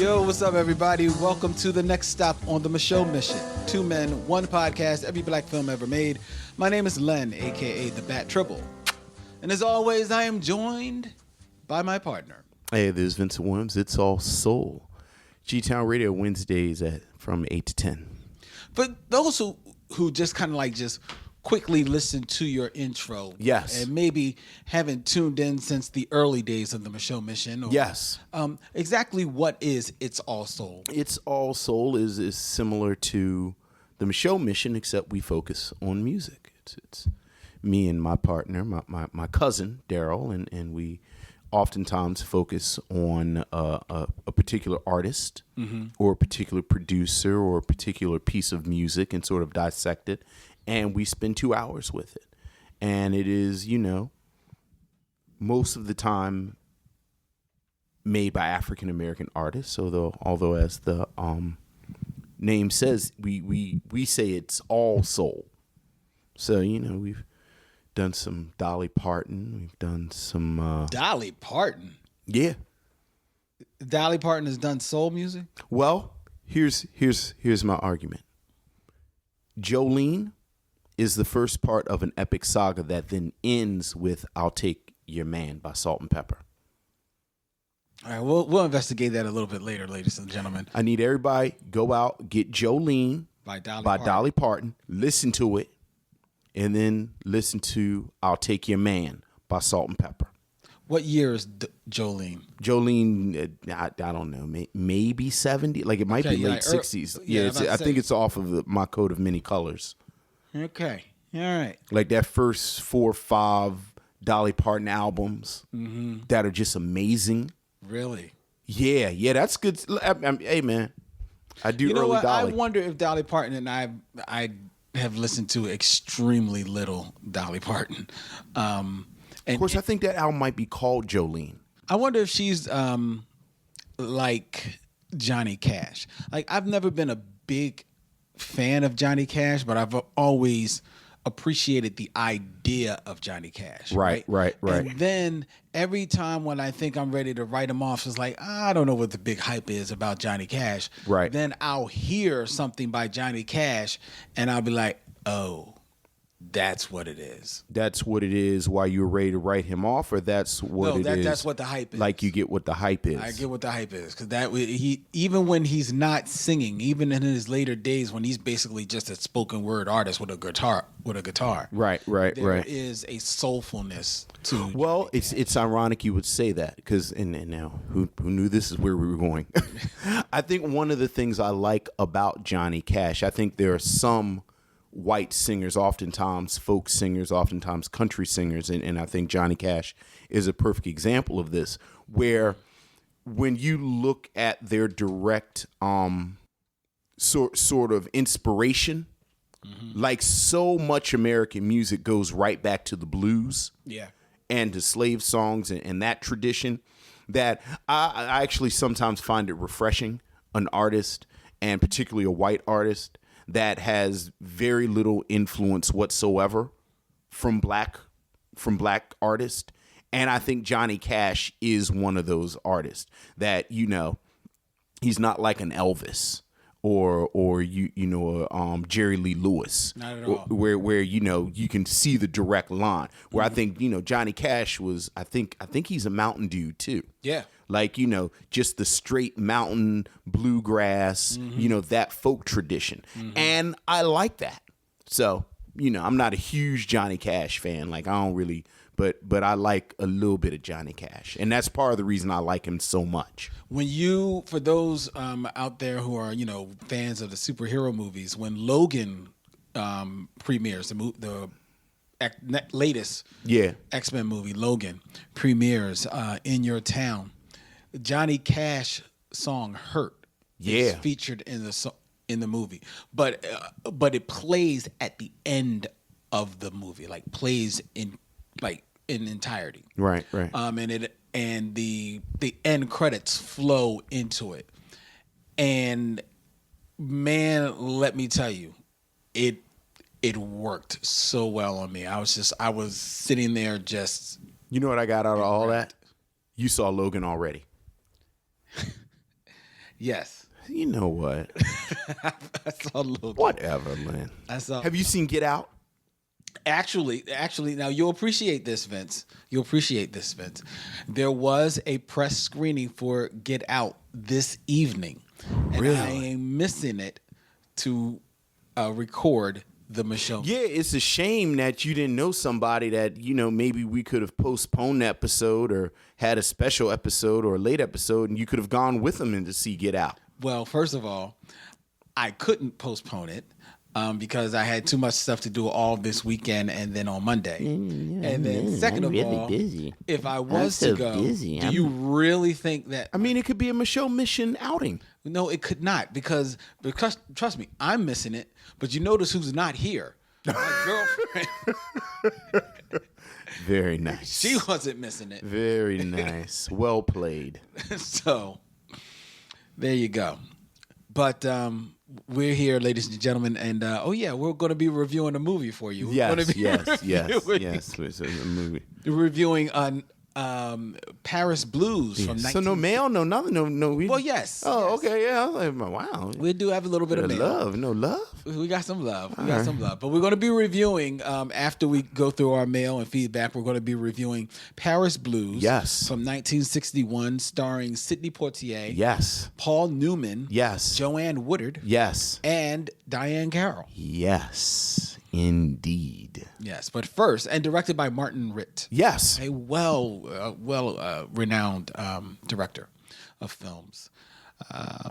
Yo, what's up, everybody? Welcome to the next stop on the MICHEAUX mission. 2 men, 1 podcast, every black film ever made. My name is Len, a.k.a. The Bat Triple. And as always, I am joined by my partner. Hey, this is Vincent Williams. It's all soul. G-Town Radio Wednesdays from 8 to 10. For those who just kind of like just quickly listen to your intro. Yes. And maybe haven't tuned in since the early days of the MICHEAUX mission. Or, yes. Exactly what is It's All Soul? It's All Soul is similar to the MICHEAUX mission, except we focus on music. It's me and my partner, my cousin, Carroll, and we oftentimes focus on a particular artist or a particular producer or a particular piece of music and sort of dissect it. And we spend 2 hours with it. And it is, most of the time made by African-American artists. Although as the name says, we say it's all soul. So, we've done some Dolly Parton. We've done some... Dolly Parton? Yeah. Dolly Parton has done soul music? Well, here's my argument. Jolene is the first part of an epic saga that then ends with I'll Take Your Man by Salt and Pepper. All right, we'll investigate that a little bit later, ladies and gentlemen. I need everybody go out, get Jolene by Dolly Parton, listen to it, and then listen to I'll Take Your Man by Salt and Pepper. What year is Jolene? Jolene, I don't know, maybe 70. Like it might be late 60s. I think it's off of My Coat of Many Colors. Okay, all right. Like that first 4 or 5 Dolly Parton albums that are just amazing. Really? Yeah, that's good. Hey, man, I do. You know early what? Dolly. I wonder if Dolly Parton and I have listened to extremely little Dolly Parton. Of course, I think that album might be called Jolene. I wonder if she's like Johnny Cash. Like, I've never been a big fan of Johnny Cash, but I've always appreciated the idea of Johnny Cash. Right. And then every time when I think I'm ready to write him off, it's like, I don't know what the big hype is about Johnny Cash. Right. Then I'll hear something by Johnny Cash and I'll be like, oh, that's what it is. That's what it is while you're ready to write him off, or that's what it is? That's what the hype is. Like you get what the hype is. I get what the hype is. Because he even when he's not singing, even in his later days when he's basically just a spoken word artist with a guitar. Right. There is a soulfulness to. Well, it's ironic you would say that because and now who knew this is where we were going. I think one of the things I like about Johnny Cash, I think there are some white singers, oftentimes folk singers, oftentimes country singers, and I think Johnny Cash is a perfect example of this, where when you look at their direct sort of inspiration, like so much American music goes right back to the blues and to slave songs and that tradition, that I actually sometimes find it refreshing, an artist, and particularly a white artist, that has very little influence whatsoever from black artists. And I think Johnny Cash is one of those artists that, he's not like an Elvis or Jerry Lee Lewis. Not at all. Where you can see the direct line. Where I think, Johnny Cash was, I think he's a Mountain Dew too. Yeah. Like, just the straight mountain bluegrass, that folk tradition. And I like that. So, I'm not a huge Johnny Cash fan. Like, I don't really, but I like a little bit of Johnny Cash. And that's part of the reason I like him so much. For those out there who are, fans of the superhero movies, when Logan premieres, the latest X-Men movie, Logan, premieres in your town, Johnny Cash song "Hurt" is featured in the movie, but it plays at the end of the movie, like plays in entirety. Right. And the end credits flow into it, and man, let me tell you, it worked so well on me. I was sitting there just. You know what I got out of all that? You saw Logan already. Yes. You know what? I saw a little. Whatever, man. Have you seen Get Out? Actually, now you'll appreciate this, Vince. There was a press screening for Get Out this evening. Really? And I am missing it to record the Michelle. Yeah, it's a shame that you didn't know somebody that, maybe we could have postponed the episode or had a special episode or a late episode, and you could have gone with them in to see Get Out. Well, first of all, I couldn't postpone it because I had too much stuff to do all this weekend and then on Monday. And then second of all, busy. If I was to go, do you really think that... I mean, it could be a Michelle Mission outing. No, it could not because trust me, I'm missing it. But you notice who's not here. My girlfriend. Very nice. She wasn't missing it. Very nice. Well played. So, there you go. But we're here, ladies and gentlemen, and we're going to be reviewing a movie for you. Yes. It's a movie. We're reviewing Paris Blues from 19... So no mail, no nothing, no. Well, yes. Oh, yes. Okay, yeah. I was like, wow. We do have a little bit of mail. Love, no love. We got some love. But we're going to be reviewing, after we go through our mail and feedback, we're going to be reviewing Paris Blues. Yes. From 1961, starring Sidney Poitier. Yes. Paul Newman. Yes. Joanne Woodward. Yes. And Diahann Carroll. Yes. Indeed. Yes, but first, and directed by Martin Ritt. Yes. A renowned director of films.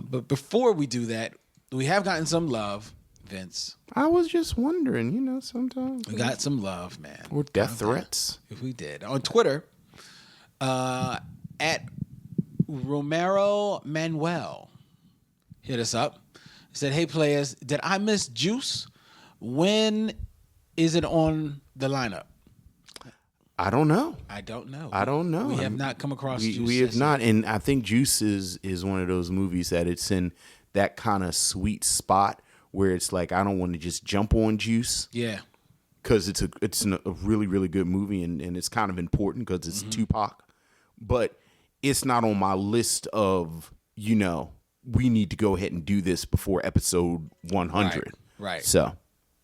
But before we do that, we have gotten some love, Vince. I was just wondering, sometimes. We got some love, man. Or death threats. If we did. On Twitter, at Romero Manuel hit us up. He said, "Hey, players, did I miss Juice? When is it on the lineup?" I don't know. I don't know. We have not come across Juice. We have not. And I think Juice is one of those movies that it's in that kind of sweet spot where it's like, I don't want to just jump on Juice. Yeah. Because it's a really, really good movie and it's kind of important because it's Tupac. But it's not on my list of, we need to go ahead and do this before episode 100. Right. So.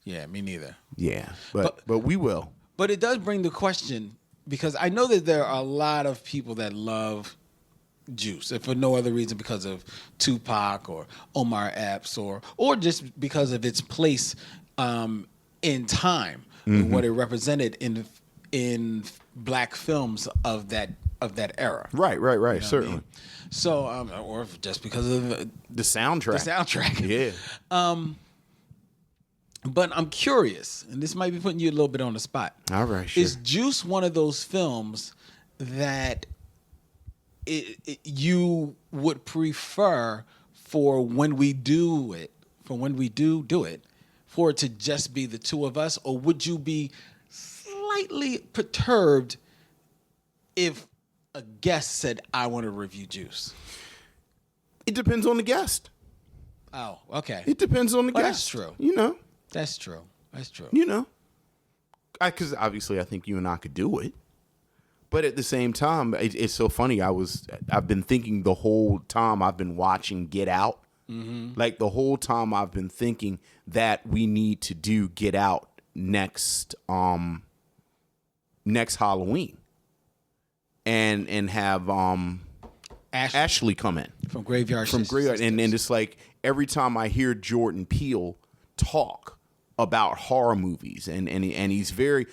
Yeah, me neither. Yeah, but we will. But it does bring the question, because I know that there are a lot of people that love Juice, and for no other reason because of Tupac or Omar Epps or just because of its place in time, what it represented in black films of that era. Right. Certainly. I mean? So, or just because of the soundtrack. Yeah. But I'm curious, and this might be putting you a little bit on the spot. All right, sure. Is Juice one of those films that you would prefer for when we do it, for it to just be the two of us, or would you be slightly perturbed if a guest said, "I want to review Juice"? It depends on the guest. Oh, okay. It depends on the guest. That's true. That's true. Because obviously I think you and I could do it. But at the same time, it's so funny. I've been thinking the whole time I've been watching Get Out. Like the whole time I've been thinking that we need to do Get Out next Halloween. And have Ashley come in. From Graveyard. And it's like every time I hear Jordan Peele talk about horror movies and he's very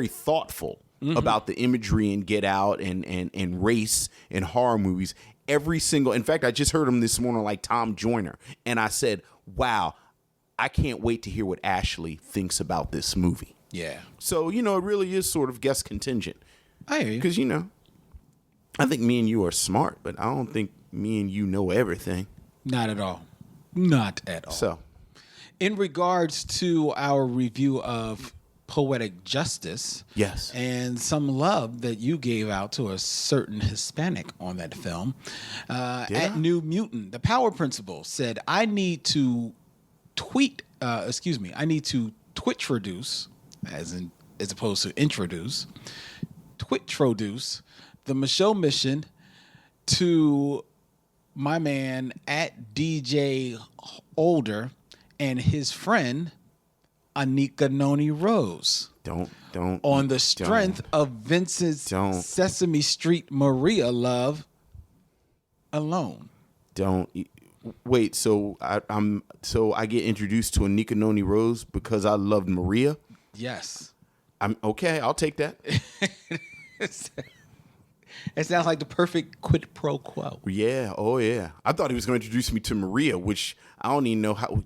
thoughtful about the imagery in Get Out and race in horror movies. In fact, I just heard him this morning like Tom Joyner, and I said, wow, I can't wait to hear what Ashley thinks about this movie. Yeah. So, it really is sort of guest contingent. I hear you. Because, I think me and you are smart, but I don't think me and you know everything. Not at all. So. In regards to our review of Poetic Justice, yes, and some love that you gave out to a certain Hispanic on that film, at New Mutant, the Power Principle said, I need to Twitch-roduce, as opposed to introduce, Twitch-roduce the Michelle Mission to my man at DJ Older and his friend Anika Noni Rose. On the strength of Vince's Sesame Street Maria love alone. Wait, so I get introduced to Anika Noni Rose because I loved Maria? Yes. I'm okay, I'll take that. It sounds like the perfect quid pro quo. Yeah, oh yeah. I thought he was going to introduce me to Maria, which I don't even know how,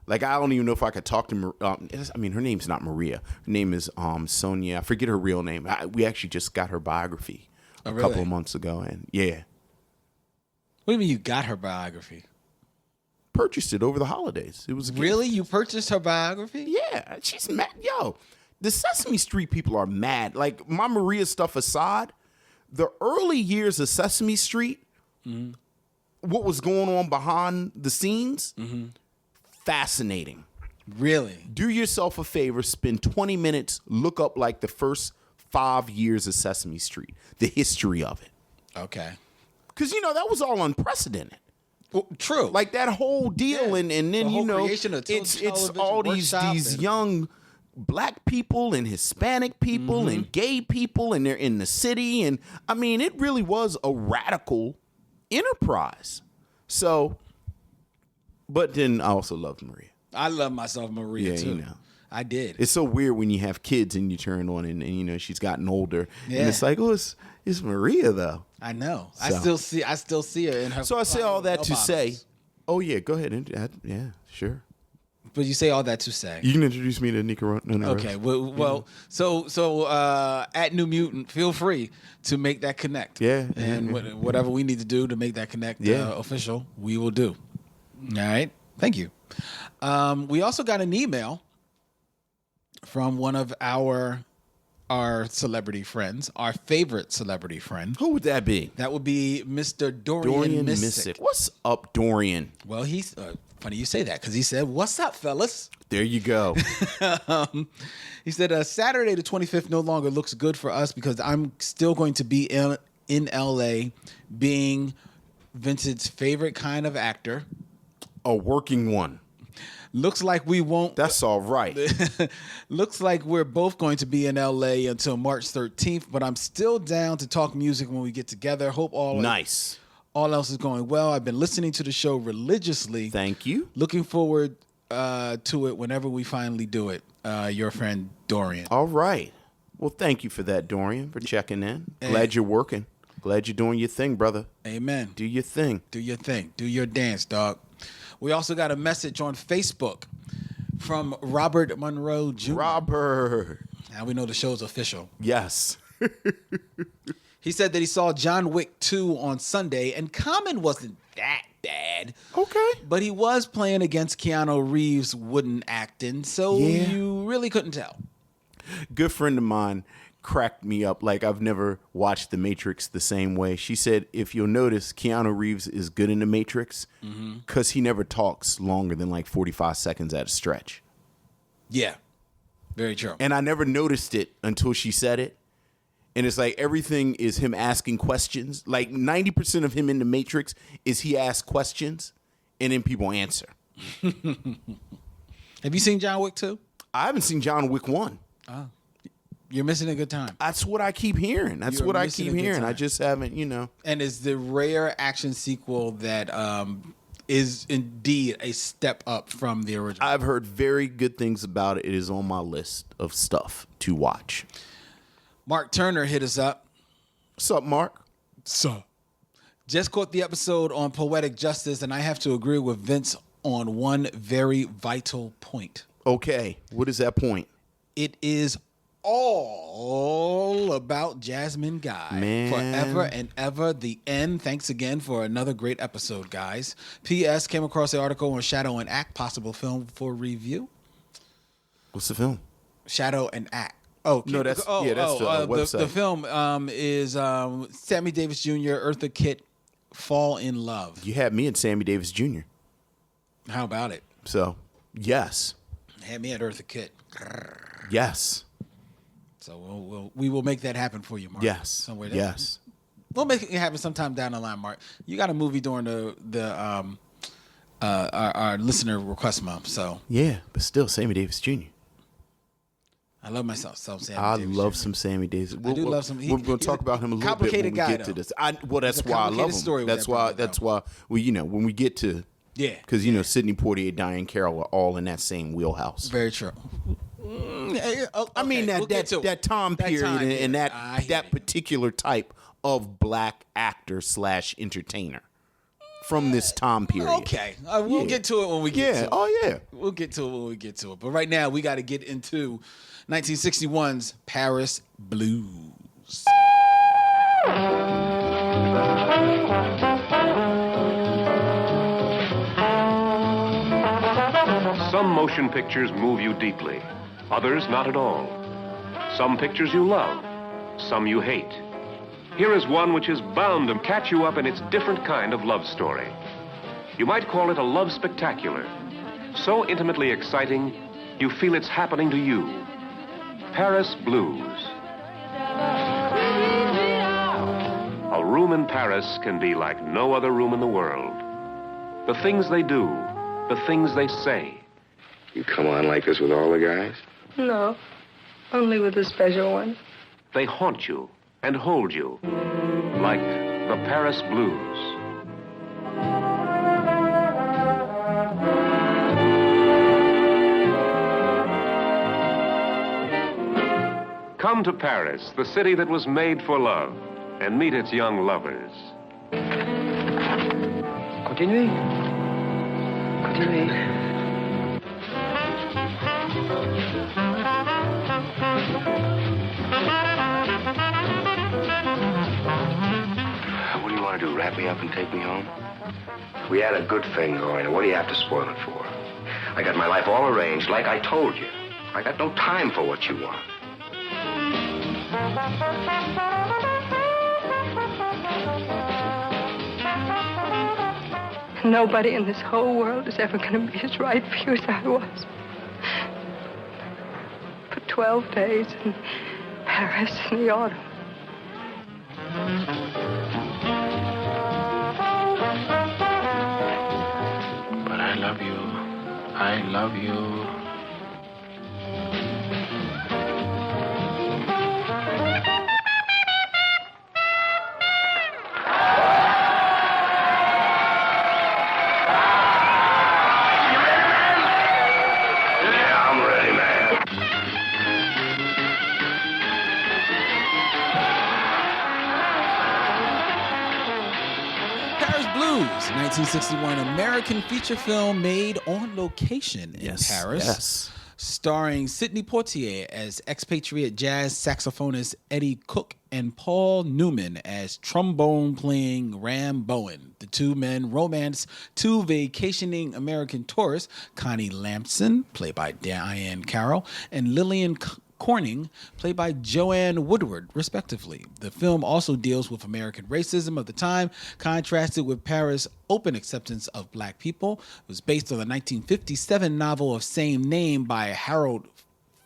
like I don't even know if I could talk to I mean, her name's not Maria. Her name is Sonia. I forget her real name. We actually just got her biography a couple of months ago, and yeah. What do you mean you got her biography? Purchased it over the holidays. It was really? You purchased her biography? Yeah, she's mad. Yo, the Sesame Street people are mad. Like, my Maria stuff aside, the early years of Sesame Street, what was going on behind the scenes, fascinating. Really? Do yourself a favor, spend 20 minutes, look up like the first 5 years of Sesame Street, the history of it. Okay. Because, that was all unprecedented. Well, true. Like that whole deal, and then, it's all these young black people and Hispanic people and gay people, and they're in the city. And, I mean, it really was a radical enterprise. So, but then I also loved Maria. I love myself Maria, too. I did. It's so weird when you have kids and you turn on and she's gotten older. Yeah. And it's like, it's Maria, though. I know. So. I still see her in her. So I say all that to say, oh yeah, go ahead yeah, sure. But you say all that to say, you can introduce me to Nika. Okay. Well, so at New Mutant, feel free to make that connect. Yeah. And whatever we need to do to make that connect official, we will do. All right. Thank you. We also got an email from one of our celebrity friends, our favorite celebrity friend. Who would that be? That would be Mr. Dorian Missick. What's up, Dorian? Well, he's funny you say that because he said, "What's up, fellas?" There you go. He said, Saturday the 25th no longer looks good for us because I'm still going to be in LA being Vincent's favorite kind of actor. A working one. Looks like we won't. That's all right. Looks like we're both going to be in LA until March 13th, but I'm still down to talk music when we get together. Hope all else is going well. I've been listening to the show religiously. Thank you. Looking forward to it whenever we finally do it. Your friend Dorian. All right. Well, thank you for that, Dorian, for checking in. Glad you're working. Glad you're doing your thing, brother. Amen. Do your thing. Do your thing. Do your dance, dog. We also got a message on Facebook from Robert Monroe Jr. Robert. Now we know the show's official. Yes. He said that he saw John Wick 2 on Sunday, and Common wasn't that bad. Okay. But he was playing against Keanu Reeves' wooden acting, so you really couldn't tell. Good friend of mine cracked me up like I've never watched The Matrix the same way. She said, if you'll notice, Keanu Reeves is good in The Matrix because he never talks longer than like 45 seconds at a stretch. Yeah, very true. And I never noticed it until she said it. And it's like everything is him asking questions. Like 90% of him in The Matrix is he asks questions and then people answer. Have you seen John Wick 2? I haven't seen John Wick 1. Oh. You're missing a good time. That's what I keep hearing. I just haven't, And it's the rare action sequel that is indeed a step up from the original. I've heard very good things about it. It is on my list of stuff to watch. Mark Turner hit us up. What's up, Mark? Sup? Just caught the episode on Poetic Justice, and I have to agree with Vince on one very vital point. Okay. What is that point? It is all about Jasmine Guy. Man. Forever and ever, the end. Thanks again for another great episode, guys. P.S. Came across the article on Shadow and Act, possible film for review. What's the film? Shadow and Act. Oh, no, that's the website. The film is Sammy Davis Jr., Eartha Kitt, Fall in Love. You had me at Sammy Davis Jr. How about it? So, yes. Had me at Eartha Kitt. Yes. So we will make that happen for you, Mark. Yes. Somewhere yes. We'll make it happen sometime down the line, Mark. You got a movie during our listener request month, so yeah, but still, Sammy Davis Jr. I love myself some Sammy I Davis love Jr. some Sammy Davis. I do love some. We're going to talk about him a little bit when we get to this. That's why I love him. That's why when we get to because Sidney Poitier, Diahann Carroll are all in that same wheelhouse. Very true. Okay, I mean that time period and that particular type of black actor / entertainer from this time period. Okay, we'll get to it when we get to it. Oh yeah, we'll get to it when we get to it. But right now we got to get into 1961's Paris Blues. Some motion pictures move you deeply, others not at all. Some pictures you love, some you hate. Here is one which is bound to catch you up in its different kind of love story. You might call it a love spectacular. So intimately exciting, you feel it's happening to you. Paris Blues. A room in Paris can be like no other room in the world. The things they do, the things they say. You come on like this with all the guys? No, only with the special one. They haunt you and hold you, like the Paris Blues. Come to Paris, the city that was made for love, and meet its young lovers. Continuez. Continuez. What do you want to do, wrap me up and take me home? We had a good thing going. What do you have to spoil it for? I got my life all arranged like I told you. I got no time for what you want. Nobody in this whole world is ever going to be as right for you as I was. For 12 days in Paris in the autumn. But I love you. I love you. Paris Blues, 1961 American feature film made on location in Paris. Yes. Starring Sidney Poitier as expatriate jazz saxophonist Eddie Cook and Paul Newman as trombone-playing Ram Bowen. The two men romance two vacationing American tourists, Connie Lampson, played by Diahann Carroll, and Lillian Corning, played by Joanne Woodward, respectively. The film also deals with American racism of the time, contrasted with Paris' open acceptance of black people. It was based on the 1957 novel of same name by Harold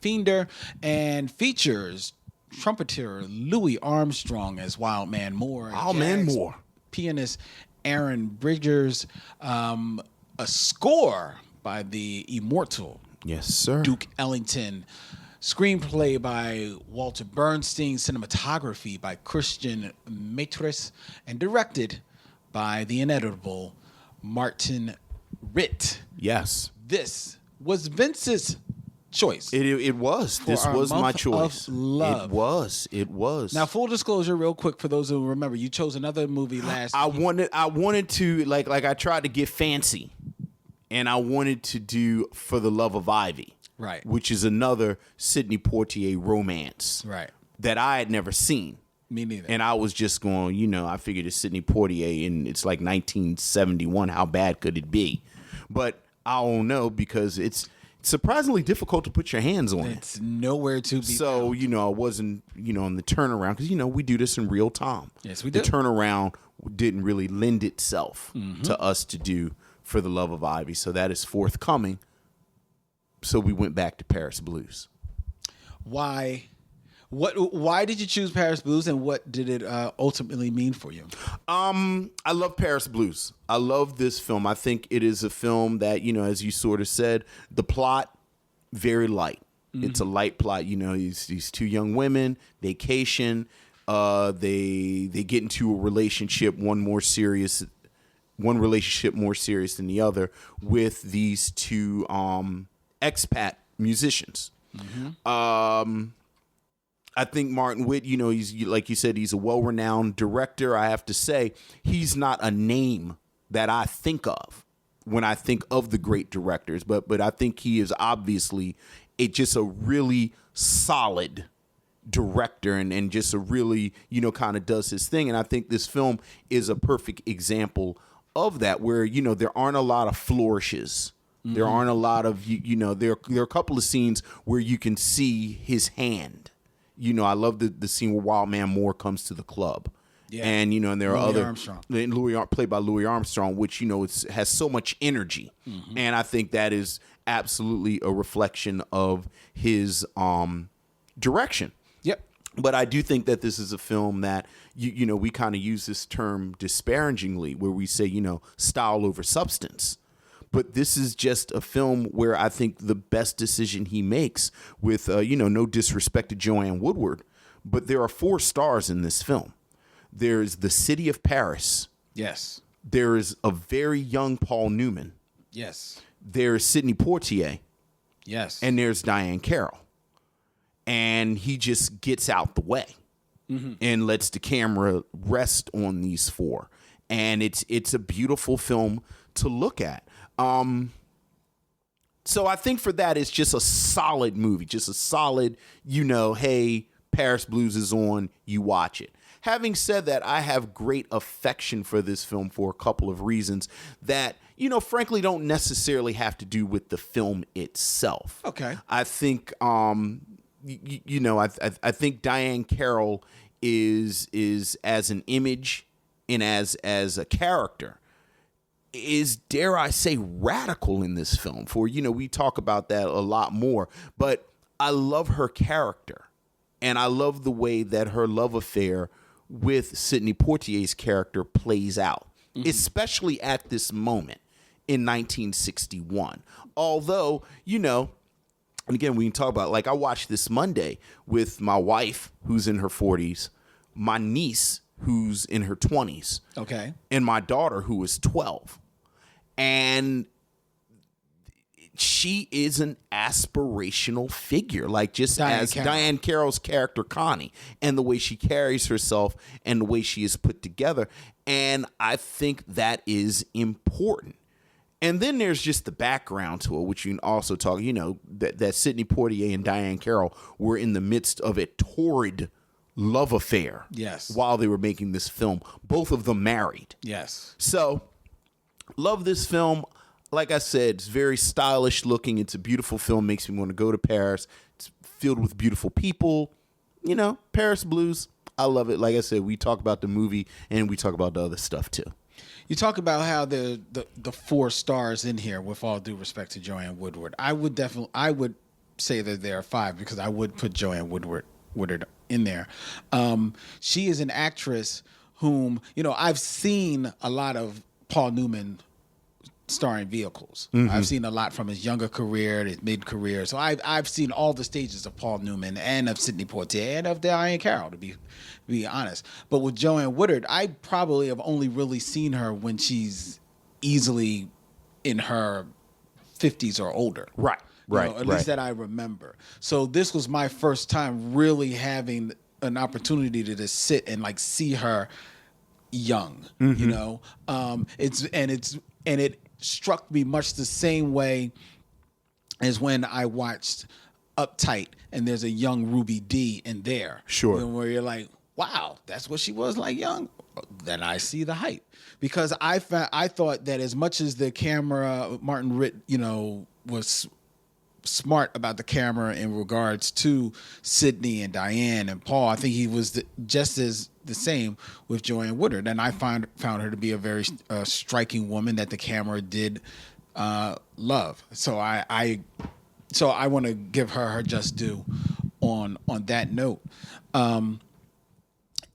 Finder and features trumpeter Louis Armstrong as Wild Man Moore. Pianist Aaron Bridgers. A score by the immortal Duke Ellington. Screenplay by Walter Bernstein, cinematography by Christian Maitres, and directed by the ineditable Martin Ritt. Yes. This was Vince's choice. It was. This was my choice. Love. It was. Now, full disclosure, real quick, for those who remember, you chose another movie last I wanted to, like I tried to get fancy, and I wanted to do For the Love of Ivy. Right. Which is another Sidney Poitier romance. Right. That I had never seen. Me neither. And I was just going, I figured it's Sidney Poitier and it's like 1971. How bad could it be? But I don't know, because it's surprisingly difficult to put your hands on it. It's nowhere to be So, found. I wasn't, on the turnaround, because, we do this in real time. Yes, we do. The turnaround didn't really lend itself to us to do For the Love of Ivy. So that is forthcoming. So we went back to Paris Blues. Why Why did you choose Paris Blues, and what did it ultimately mean for you? I love Paris Blues. I love this film. I think it is a film that, as you sort of said, the plot, very light. Mm-hmm. It's a light plot. These two young women, vacation. They get into a relationship, one relationship more serious than the other, with these two expat musicians. Mm-hmm. I think Martin Witt, he's, like you said, he's a well-renowned director. I have to say, he's not a name that I think of when I think of the great directors, but I think he is obviously just a really solid director and just a really, kind of does his thing. And I think this film is a perfect example of that, where, there aren't a lot of flourishes. Mm-hmm. There aren't a lot of, there are a couple of scenes where you can see his hand. I love the scene where Wild Man Moore comes to the club. Yeah. And, and there are played by Louis Armstrong, which, has so much energy. Mm-hmm. And I think that is absolutely a reflection of his direction. Yep. But I do think that this is a film that, we kind of use this term disparagingly, where we say, style over substance. But this is just a film where I think the best decision he makes with, no disrespect to Joanne Woodward, but there are 4 stars in this film. There's the city of Paris. Yes. There is a very young Paul Newman. Yes. There's Sidney Poitier. Yes. And there's Diahann Carroll. And he just gets out the way and lets the camera rest on these 4. And it's a beautiful film to look at. So I think for that, it's just a solid movie, just a solid, hey, Paris Blues is on, you watch it. Having said that, I have great affection for this film for a couple of reasons that, frankly, don't necessarily have to do with the film itself. Okay. I think, I think Diahann Carroll is as an image and as a character, is, dare I say, radical in this film. For, we talk about that a lot more, but I love her character, and I love the way that her love affair with Sidney Poitier's character plays out, especially at this moment in 1961. Although, and again, we can talk about, like, I watched this Monday with my wife, who's in her 40s, my niece, who's in her 20s, okay, and my daughter, who is 12. And she is an aspirational figure, like just Diahann Carroll's character Connie, and the way she carries herself and the way she is put together. And I think that is important. And then there's just the background to it, which you can also talk, that Sidney Poitier and Diahann Carroll were in the midst of a torrid love affair. Yes. While they were making this film, both of them married. Yes. So, love this film. Like I said, it's very stylish looking. It's a beautiful film. Makes me want to go to Paris. It's filled with beautiful people. Paris Blues. I love it. Like I said, we talk about the movie and we talk about the other stuff too. You talk about how the 4 stars in here, with all due respect to Joanne Woodward. I would say that there are 5, because I would put Joanne Woodward in there. She is an actress whom, I've seen a lot of Paul Newman starring vehicles. Mm-hmm. I've seen a lot from his younger career, his mid-career. So I've seen all the stages of Paul Newman and of Sidney Poitier and of Diahann Carroll, to be honest. But with Joanne Woodward, I probably have only really seen her when she's easily in her 50s or older. Right. At least that I remember. So this was my first time really having an opportunity to just sit and like see her young. Mm-hmm. It struck me much the same way as when I watched Uptight, and there's a young Ruby Dee in there. Sure. Where you're like, wow, that's what she was like young. Then I see the height, because I thought that as much as the camera, Martin Ritt, was smart about the camera in regards to Sidney and Diahann and Paul, I think he was just as the same with Joanne Woodward. And I found her to be a very striking woman that the camera did love. So I want to give her just due on that note.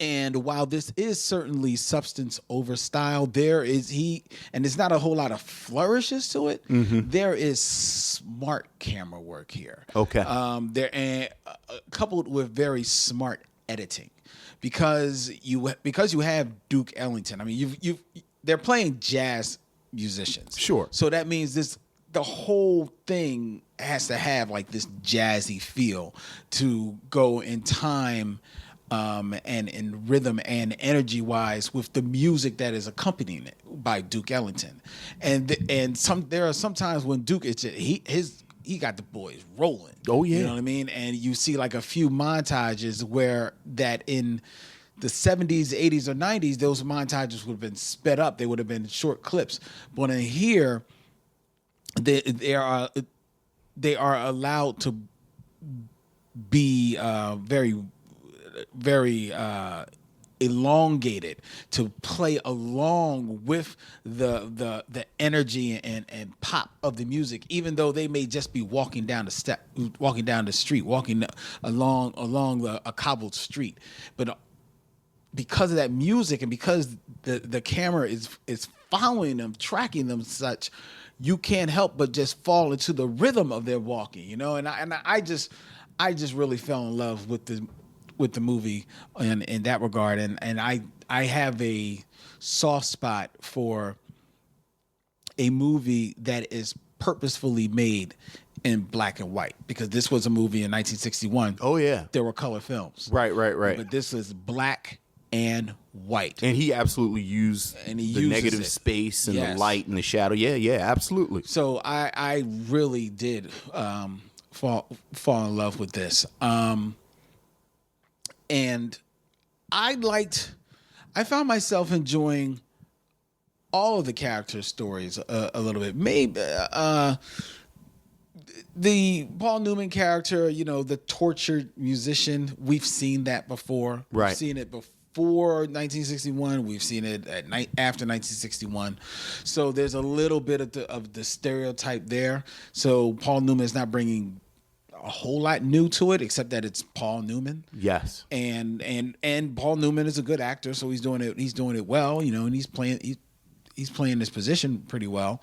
And while this is certainly substance over style, and there's not a whole lot of flourishes to it. There is smart camera work here. Okay. Coupled with very smart editing, because you have Duke Ellington. I mean, they're playing jazz musicians. Sure. So that means the whole thing has to have like this jazzy feel to go in time. And in rhythm and energy wise with the music that is accompanying it by Duke Ellington, and there are some times when Duke he got the boys rolling. Oh yeah, you know what I mean. And you see like a few montages where that in the 70s, 80s, or 90s, those montages would have been sped up. They would have been short clips. But in here, they are allowed to be very elongated, to play along with the energy and pop of the music, even though they may just be walking down the street, walking along a cobbled street. But because of that music and because the camera is following them, tracking them such, you can't help but just fall into the rhythm of their walking, you know. And I just really fell in love with the movie in that regard, and I have a soft spot for a movie that is purposefully made in black and white, because this was a movie in 1961. Oh yeah, there were color films. Right. But this is black and white, and he absolutely used the negative space and the light and the shadow. Yeah, absolutely. So I really did fall in love with this. And I found myself enjoying all of the character stories a little bit. Maybe the Paul Newman character, you know, the tortured musician, we've seen that before. Right. We've seen it before 1961. We've seen it after 1961. So there's a little bit of the stereotype there. So Paul Newman is not bringing a whole lot new to it, except that it's Paul Newman. Yes. And Paul Newman is a good actor, so he's doing it well, you know, and he's playing this position pretty well.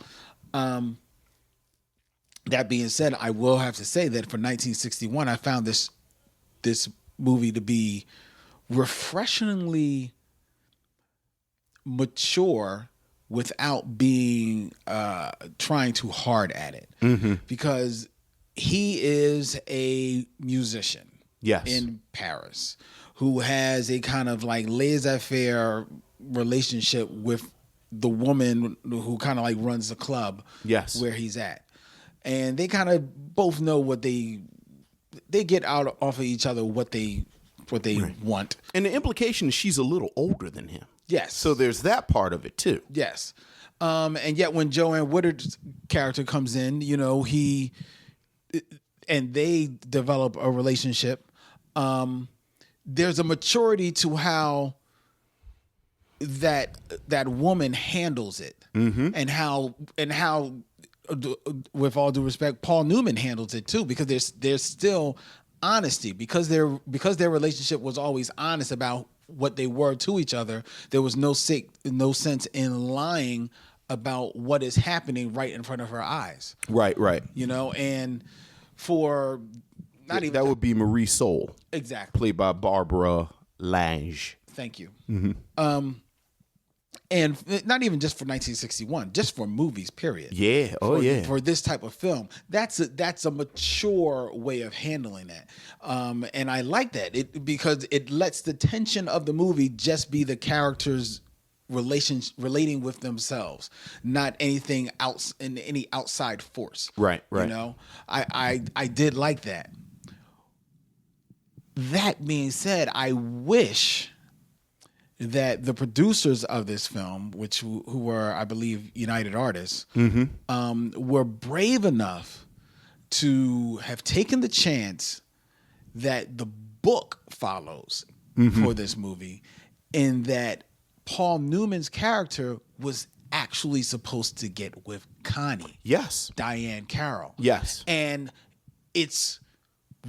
That being said, I will have to say that for 1961, I found this movie to be refreshingly mature without being trying too hard at it. Because he is a musician, yes, in Paris, who has a kind of like laissez-faire relationship with the woman who kind of like runs the club, yes, where he's at, and they kind of both know what they get out off of each other, what they right. want. And the implication is she's a little older than him. Yes, so there's that part of it too. Yes, and yet when Joanne Woodward's character comes in, you know, and they develop a relationship. There's a maturity to how that woman handles it, and how with all due respect, Paul Newman handles it too, because there's still honesty, because their relationship was always honest about what they were to each other. There was no sense in lying about what is happening right in front of her eyes. Right. You know, and for not even that would be Marie Soul, exactly, played by Barbara Lange. Thank you. And not even just for 1961, just for movies, period. Yeah. For this type of film, that's a mature way of handling that, and I like that because it lets the tension of the movie just be the characters' relating with themselves, not anything else in any outside force. Right. You know, I did like that. That being said, I wish that the producers of this film, who were, I believe, United Artists, were brave enough to have taken the chance that the book follows for this movie, in that Paul Newman's character was actually supposed to get with Connie. Yes. Diahann Carroll. Yes. And it's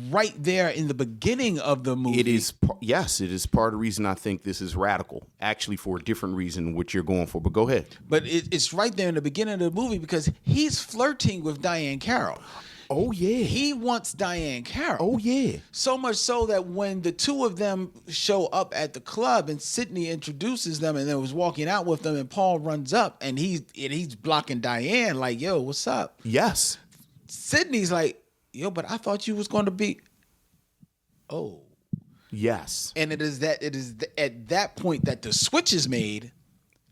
right there in the beginning of the movie. It is, yes, it is part of the reason I think this is radical. Actually, for a different reason, what you're going for. But go ahead. But it's right there in the beginning of the movie because he's flirting with Diahann Carroll. Oh, yeah. He wants Diahann Carroll. Oh, yeah. So much so that when the two of them show up at the club and Sidney introduces them and then was walking out with them and Paul runs up and he's blocking Diahann like, yo, what's up? Yes. Sidney's like, yo, but I thought you was going to be. Oh. Yes. And it is at that point that the switch is made.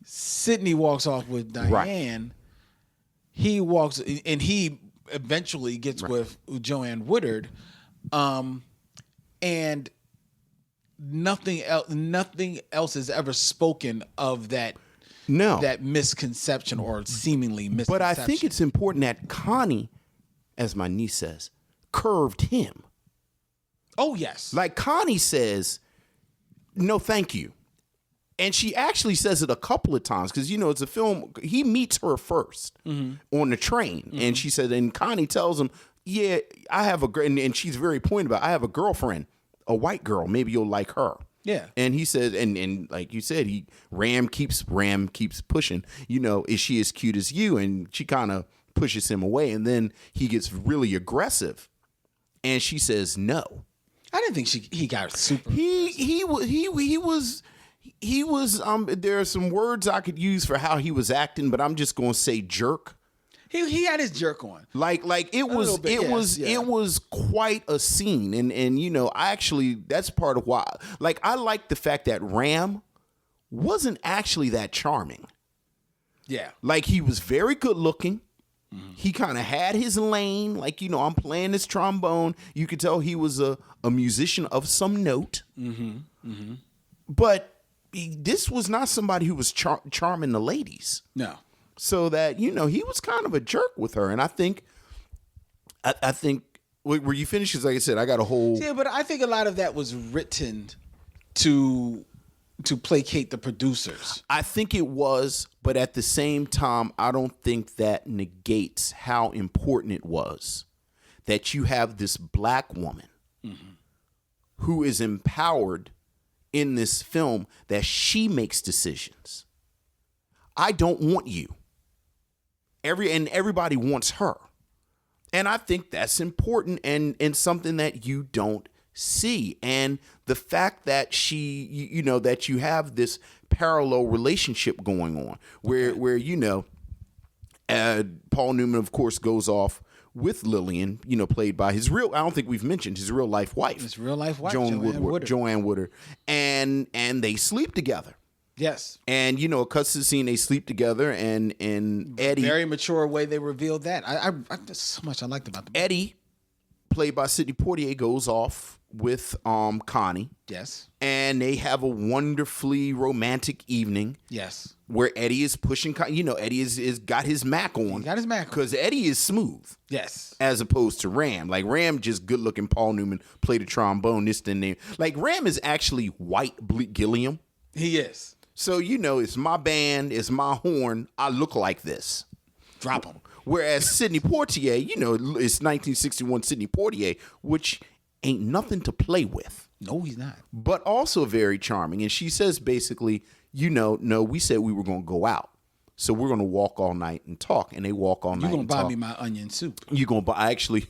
Sidney walks off with Diahann. Right. He walks and he eventually gets with Joanne Woodward, and nothing else is ever spoken of that. No, that misconception or seemingly misconception. But I think it's important that Connie, as my niece says, curved him. Oh yes, like Connie says, no, thank you. And she actually says it a couple of times because, it's a film. He meets her first on the train. Mm-hmm. And she said, and Connie tells him, yeah, I have and she's very pointed about, I have a girlfriend, a white girl. Maybe you'll like her. Yeah. And he says, and like you said, Ram keeps pushing, is she as cute as you? And she kind of pushes him away. And then he gets really aggressive. And she says, no. I didn't think he got super. He was there are some words I could use for how he was acting, but I'm just going to say jerk. He had his jerk on. Like it was quite a scene, and I actually, that's part of why, like, I like the fact that Ram wasn't actually that charming. Yeah. Like, he was very good looking. Mm-hmm. He kind of had his lane. Like, I'm playing this trombone. You could tell he was a musician of some note. Mm-hmm. Mm-hmm. But this was not somebody who was charming the ladies. No. So that, he was kind of a jerk with her. And I think, were you finished? Because like I said, I got a whole... Yeah, but I think a lot of that was written to placate the producers. I think it was, but at the same time, I don't think that negates how important it was that you have this black woman who is empowered in this film, that she makes decisions. I don't want you. Everybody wants her. And I think that's important and something that you don't see. And the fact that that you have this parallel relationship going on where Paul Newman, of course, goes off with Lillian, played by I don't think we've mentioned his real life wife. His real life wife, Joanne Woodward. And they sleep together. Yes. And, it cuts to the scene, they sleep together, and Eddie... Very mature way they revealed that. There's so much I liked about them. Eddie, played by Sidney Poitier, goes off with Connie. Yes. And they have a wonderfully romantic evening. Yes. Where Eddie is pushing... Eddie is got his Mac on. Got his Mac on. Because Eddie is smooth. Yes. As opposed to Ram. Like, Ram, just good-looking Paul Newman, played the trombone, this, then, there. Like, Ram is actually white Bleak Gilliam. He is. So, it's my band, it's my horn, I look like this. Drop him. Whereas Sidney Poitier, it's 1961 Sidney Poitier, which ain't nothing to play with. No, he's not. But also very charming. And she says basically, no, we said we were going to go out. So we're going to walk all night and talk. And they walk all night and talk. You're going to buy me my onion soup. You're going to buy, I actually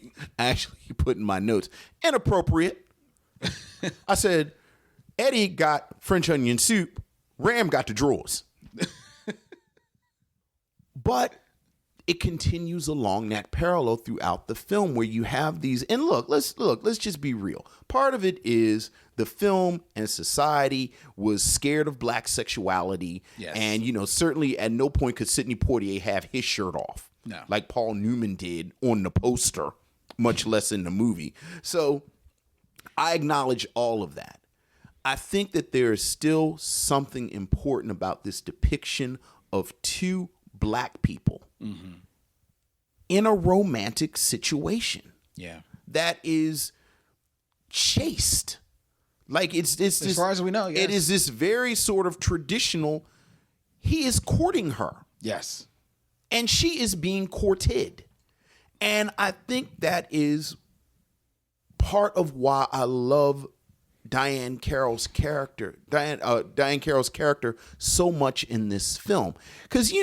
put in my notes, inappropriate. I said, Eddie got French onion soup. Ram got the drawers. But it continues along that parallel throughout the film where you have these, and let's just be real. Part of it is the film and society was scared of black sexuality. Yes. And, certainly at no point could Sidney Poitier have his shirt off. No. Like Paul Newman did on the poster, much less in the movie. So I acknowledge all of that. I think that there is still something important about this depiction of two black people in a romantic situation. Yeah. That is chaste. Like it's as far as we know, yes. It is this very sort of traditional, he is courting her. Yes. And she is being courted. And I think that is part of why I love Diahann Carroll's character, Diahann Carroll's character so much in this film. Because,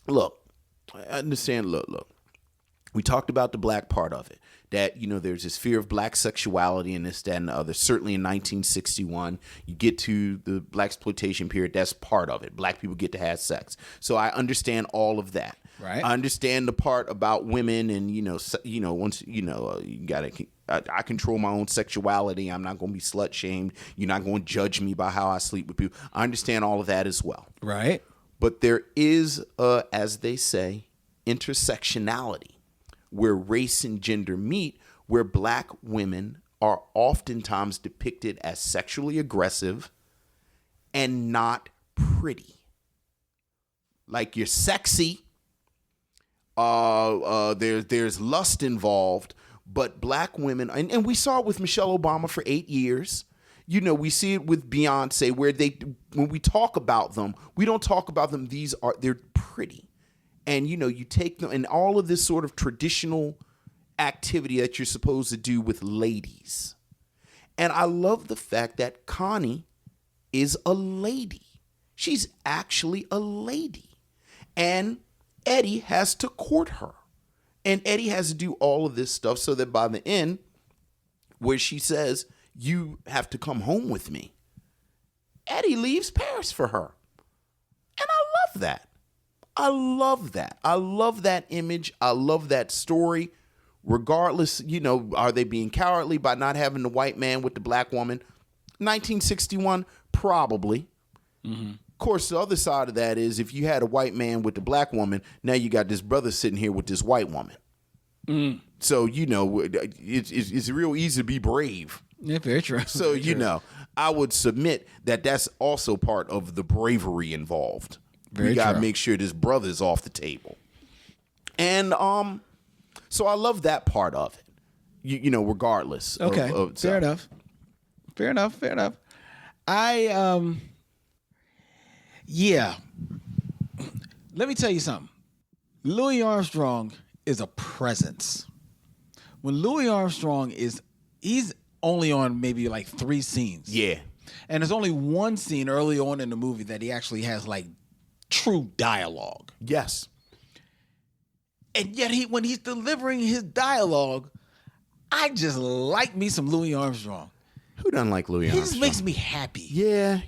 look, I understand, look. We talked about the black part of it. That, there's this fear of black sexuality and this, that, and the other. Certainly in 1961, you get to the blaxploitation period, that's part of it. Black people get to have sex. So I understand all of that. Right. I understand the part about women and, once, you gotta, I control my own sexuality. I'm not going to be slut shamed. You're not going to judge me by how I sleep with people. I understand all of that as well. Right. But there is, as they say, intersectionality, where race and gender meet, where black women are oftentimes depicted as sexually aggressive and not pretty. Like, you're sexy, there's lust involved, but black women, and we saw it with Michelle Obama for 8 years. We see it with Beyonce, where when we talk about them, we don't talk about them, they're pretty. And, you take them and all of this sort of traditional activity that you're supposed to do with ladies. And I love the fact that Connie is a lady. She's actually a lady. And Eddie has to court her. And Eddie has to do all of this stuff so that by the end, where she says, you have to come home with me, Eddie leaves Paris for her. And I love that. I love that. I love that image. I love that story. Regardless, are they being cowardly by not having the white man with the black woman? 1961, probably. Mm-hmm. Of course, the other side of that is if you had a white man with the black woman, now you got this brother sitting here with this white woman. Mm. So, it's real easy to be brave. Yeah, very true. So, very true. I would submit that that's also part of the bravery involved. Very we got to true. make sure this brother's off the table. And so I love that part of it, regardless. Okay, fair enough. Yeah. Let me tell you something. Louis Armstrong is a presence. When Louis Armstrong he's only on maybe like 3 scenes. Yeah. And there's only one scene early on in the movie that he actually has like true dialogue. Yes. And yet when he's delivering his dialogue, I just like me some Louis Armstrong. Who doesn't like Louis Armstrong? He just makes me happy. Yeah,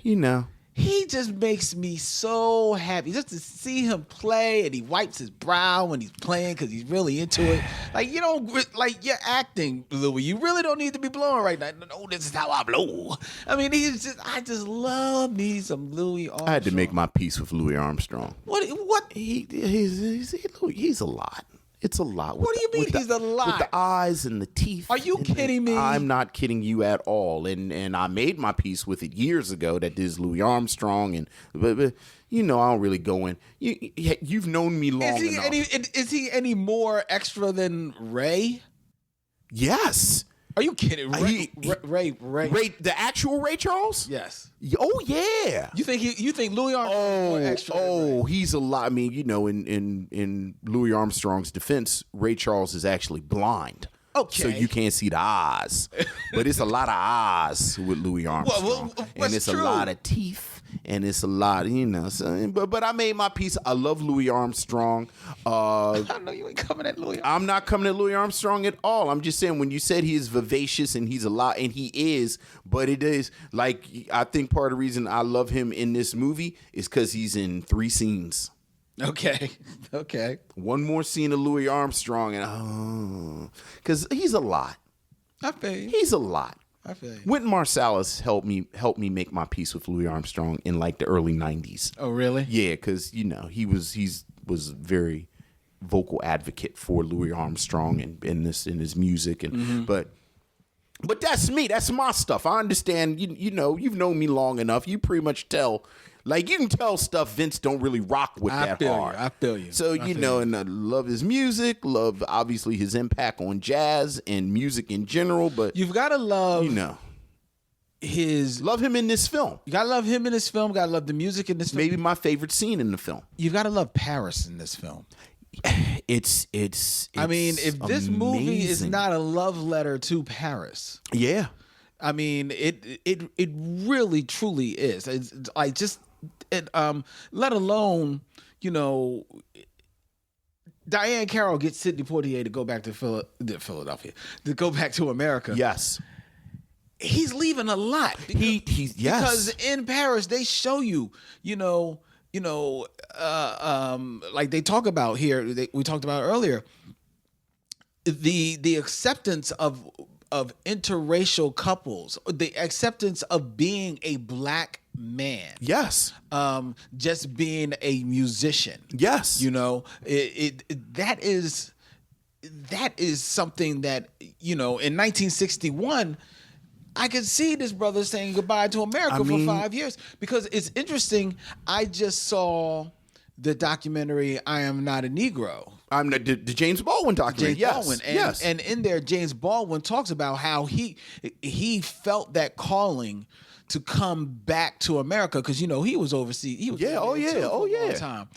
He just makes me so happy just to see him play, and he wipes his brow when he's playing because he's really into it. Like, you're acting, Louis. You really don't need to be blowing right now. No, this is how I blow. I mean, I just love me some Louis Armstrong. I had to make my peace with Louis Armstrong. What? He's a lot. It's a lot. What do you mean he's a lot? With the eyes and the teeth. Are you kidding me? I'm not kidding you at all. And I made my peace with it years ago that this is Louis Armstrong. But I don't really go in. You've known me long enough. Is he any more extra than Ray? Yes. Are you kidding? Ray, the actual Ray Charles? Yes. Oh yeah. You think Louis Armstrong is more extra? Oh, he's a lot. I mean, in Louis Armstrong's defense, Ray Charles is actually blind. Okay. So you can't see the eyes. But it's a lot of eyes with Louis Armstrong. And it's true. A lot of teeth. And it's a lot, but I made my peace. I love Louis Armstrong. I know you ain't coming at Louis Armstrong. I'm not coming at Louis Armstrong at all. I'm just saying when you said he is vivacious and he's a lot, and he is, but it is like, I think part of the reason I love him in this movie is because he's in 3 scenes. Okay. One more scene of Louis Armstrong, and because he's a lot. I feel you. He's a lot. I feel you. Wynton Marsalis helped me make my peace with Louis Armstrong in like the early 90s. Oh, really? Yeah, because he was very vocal advocate for Louis Armstrong and in his music and but that's me. That's my stuff. I understand. You've known me long enough. You pretty much tell. Like, you can tell stuff Vince don't really rock with that hard. I feel you. So, and I love his music, love, obviously, his impact on jazz and music in general, but... You've got to love... Love him in this film. You got to love him in this film. Got to love the music in this film. Maybe my favorite scene in the film. You've got to love Paris in this film. It's I mean, if this amazing. movie is not a love letter to Paris, yeah, I mean, it really truly is. It's like just let alone, you know, Diahann Carroll gets Sidney Poitier to go back to Philadelphia, to go back to America. Yes. He's leaving a lot. He's yes. Because in Paris they show you, like they talk about here, we talked about earlier, the acceptance of interracial couples, the acceptance of being a black man. Yes. Just being a musician. Yes. That is something that, in 1961, I could see this brother saying goodbye to America for 5 years, because it's interesting. I just saw the documentary "I Am Not a Negro." The James Baldwin documentary. James Baldwin. And in there, James Baldwin talks about how he felt that calling to come back to America, because he was overseas. He was for a long time.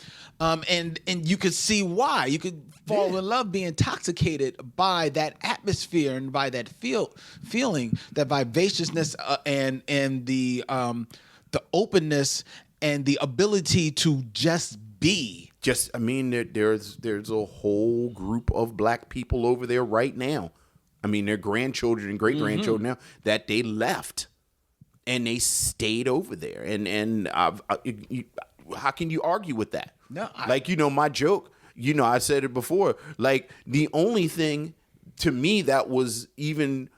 And you could see why. You could fall in love, be intoxicated by that atmosphere and by that feeling, that vivaciousness and the openness and the ability to just be. There's a whole group of black people over there right now. I mean, their grandchildren and great grandchildren now that they left and they stayed over there. And how can you argue with that? No, my joke, I said it before, like the only thing to me that was even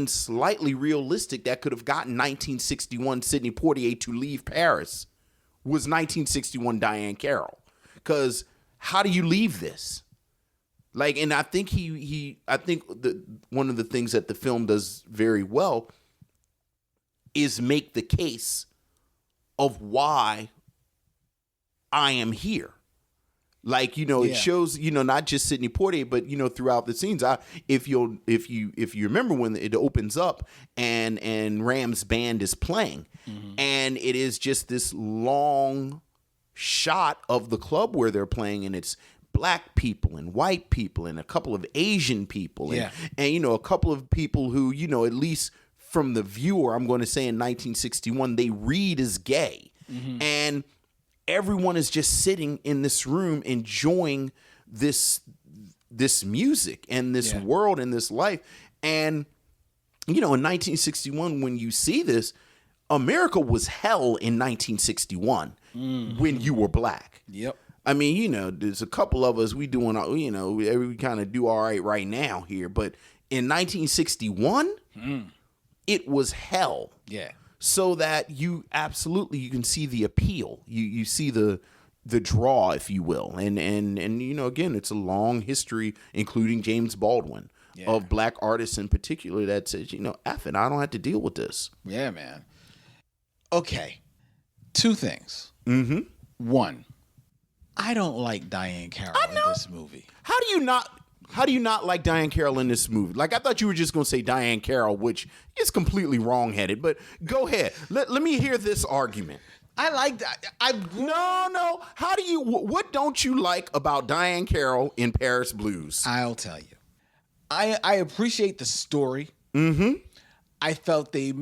slightly realistic that could have gotten 1961 Sidney Poitier to leave Paris was 1961 Diahann Carroll. Because how do you leave this? Like, and I think one of the things that the film does very well is make the case of why I am here. Like, it shows, not just Sidney Poitier, but, throughout the scenes, if you remember when it opens up and Ram's band is playing, and it is just this long shot of the club where they're playing, and it's black people and white people and a couple of Asian people and a couple of people who, at least from the viewer, I'm going to say in 1961, they read as gay. And everyone is just sitting in this room enjoying this music and this world and this life. And, in 1961, when you see this, America was hell in 1961 when you were black. Yep. I mean, there's a couple of us, we doing, we kind of do all right now here. But in 1961, it was hell. Yeah. So that you can see the appeal. You see the draw, if you will. And again, it's a long history, including James Baldwin, of black artists in particular that says, F it, I don't have to deal with this. Yeah, man. Okay. 2 things. One, I don't like Diahann Carroll in this movie. How do you not like Diahann Carroll in this movie? Like, I thought you were just going to say Diahann Carroll, which is completely wrong-headed, but go ahead. Let me hear this argument. I like that. No. What don't you like about Diahann Carroll in Paris Blues? I'll tell you. I appreciate the story. I felt the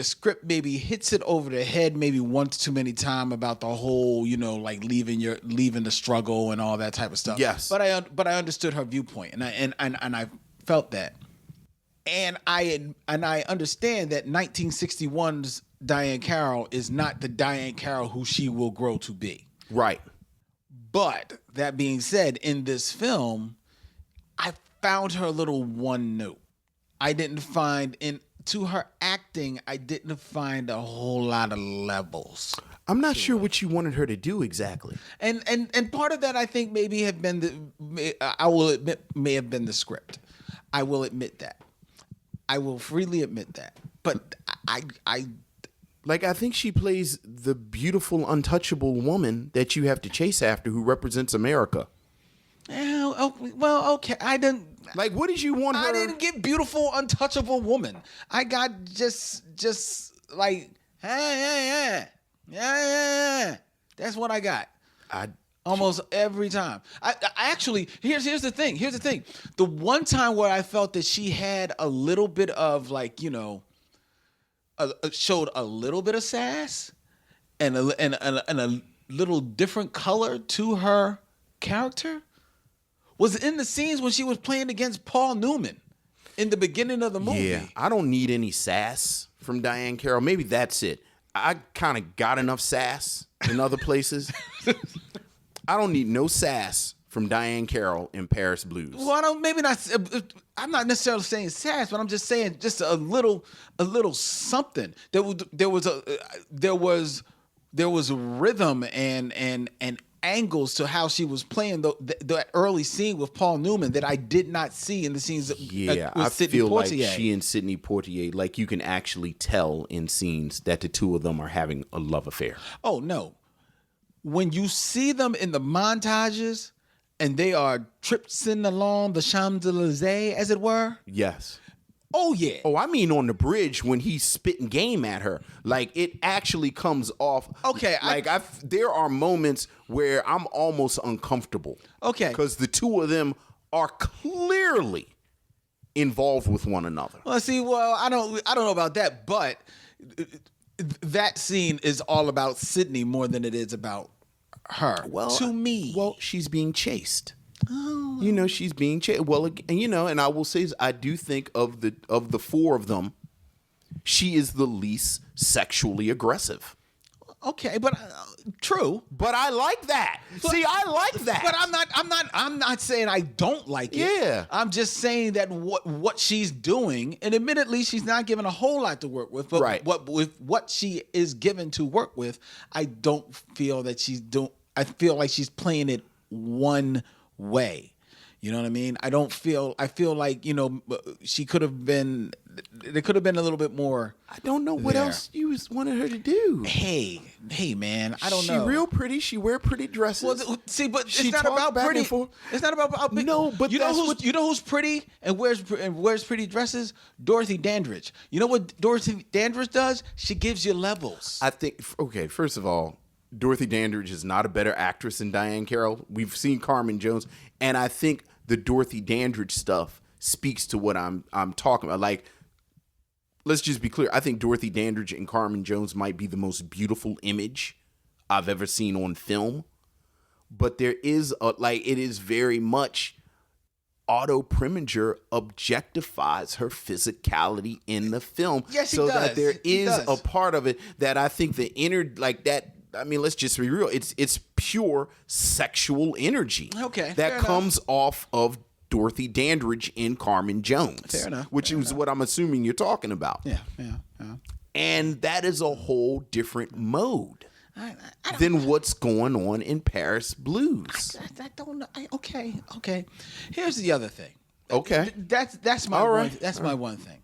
script maybe hits it over the head maybe once too many times about the whole, like leaving the struggle and all that type of stuff. Yes. But I understood her viewpoint, and I felt that. And I understand that 1961's Diahann Carroll is not the Diahann Carroll who she will grow to be. Right. But that being said, in this film, I found her a little one note. I didn't find to her acting, I didn't find a whole lot of levels. I'm not sure what you wanted her to do exactly. And part of that, I think, maybe have been I will admit, may have been the script. I will admit that. I will freely admit that. But I think she plays the beautiful, untouchable woman that you have to chase after, who represents America. Well, okay. I didn't. Like, what did you want her? I didn't get beautiful, untouchable woman. I got just like, yeah. That's what I got. Almost every time. I actually, here's the thing. Here's the thing. The one time where I felt that she had a little bit of like, showed a little bit of sass and a little different color to her character was in the scenes when she was playing against Paul Newman in the beginning of the movie. Yeah, I don't need any sass from Diahann Carroll. Maybe that's it. I kind of got enough sass in other places. I don't need no sass from Diahann Carroll in Paris Blues. Well, I'm not necessarily saying sass, but I'm just saying just a little something. There was rhythm and angles to how she was playing the early scene with Paul Newman that I did not see in the scenes with I Sidney feel Poitier. like she and Sidney Poitier, like you can actually tell in scenes that the two of them are having a love affair. Oh, no. When you see them in the montages and they are tripping along the Champs-Élysées, as it were. Yes. Oh, yeah. Oh, I mean on the bridge when he's spitting game at her. Like, it actually comes off. Okay. Like, there are moments where I'm almost uncomfortable. Okay. Because the two of them are clearly involved with one another. Well, see, I don't know about that, but that scene is all about Sidney more than it is about her. Well, to me. Well, she's being chased. Oh. She's being chased. Well, and I will say, I do think of the four of them, she is the least sexually aggressive. Okay, but true. But I like that. See, I like that. But I'm not saying I don't like it. Yeah. I'm just saying that what she's doing, and admittedly she's not given a whole lot to work with, but right. with what she is given to work with, I don't feel that I feel like she's playing it one way. You know what I mean? I feel like, she could have been, there could have been a little bit more. I don't know what else you wanted her to do. Hey, man, I don't know. She real pretty. She wear pretty dresses. Well, see, but she it's not about pretty. It's not about no, but you know who's pretty and wears pretty dresses? Dorothy Dandridge. You know what Dorothy Dandridge does? She gives you levels. I think. Okay, first of all, Dorothy Dandridge is not a better actress than Diahann Carroll. We've seen Carmen Jones, and I think the Dorothy Dandridge stuff speaks to what I'm talking about. Like, let's just be clear. I think Dorothy Dandridge and Carmen Jones might be the most beautiful image I've ever seen on film. But there is it is very much Otto Preminger objectifies her physicality in the film. Yes, he so does. That there He is does. a part of it that I think the inner that. I mean, let's just be real. It's pure sexual energy. Okay, that fair comes off of Dorothy Dandridge in Carmen Jones. Fair enough. Which is what I'm assuming you're talking about. Yeah. And that is a whole different mode I than what's going on in Paris Blues. I don't know. Okay. Here's the other thing. Okay. That's my All one, right. that's my one thing.